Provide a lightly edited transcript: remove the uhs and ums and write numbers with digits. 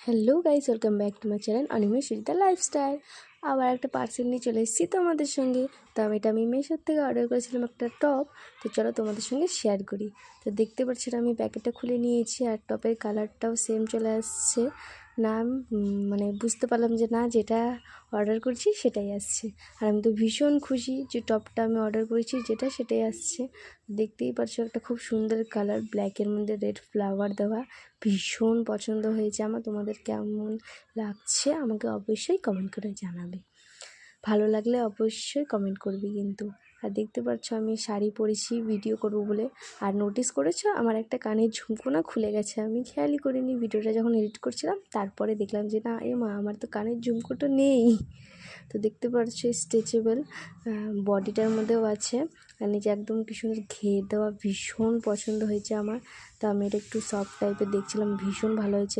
Hello guys, welcome back to my channel Animesh Sujita lifestyle. আবার একটা parcel নিয়ে চলে এসেছি তোমাদের সঙ্গে। তো এটা আমি মেশোর থেকে অর্ডার করেছিলাম একটা টপ। তো চলো তোমাদের সঙ্গে শেয়ার করি। তো দেখতে পাচ্ছি আমি প্যাকেটটা খুলে নিয়েছি, আর টপের কালারটাও সেম চলে আসছে। না মানে বুঝতে পারলাম যে না, যেটা অর্ডার করেছি সেটাই আসছে। আর আমি তো ভীষণ খুশি যে টপটা আমি অর্ডার করেছি যেটা সেটাই আসছে। দেখতেই পাচ্ছ একটা খুব সুন্দর কালার, ব্ল্যাকের মধ্যে রেড ফ্লাওয়ার দেওয়া। ভীষণ পছন্দ হয়েছে আমার। তোমাদের কেমন লাগছে আমাকে অবশ্যই কমেন্ট করে জানাবে। ভালো লাগলে অবশ্যই কমেন্ট করবে কিন্তু। আর দেখতে পাচ্ছ আমি শাড়ি পরেছি ভিডিও করবো বলে। আর নোটিস করেছো আমার একটা কানের ঝুমকো না খুলে গেছে, আমি খেয়ালই করিনি। ভিডিওটা যখন এডিট করছিলাম তারপরে দেখলাম যে না, মা আমার তো কানের ঝুমকোটা নেই। তো দেখতে পাচ্ছ স্ট্রেচেবল বডিটার মধ্যেও আছে, আর নিচে একদম কি সুন্দর ঘের দেওয়া। ভীষণ পছন্দ হয়েছে আমার। তো আমি এটা একটু সফট টাইপের দেখছিলাম, ভীষণ ভালো হয়েছে।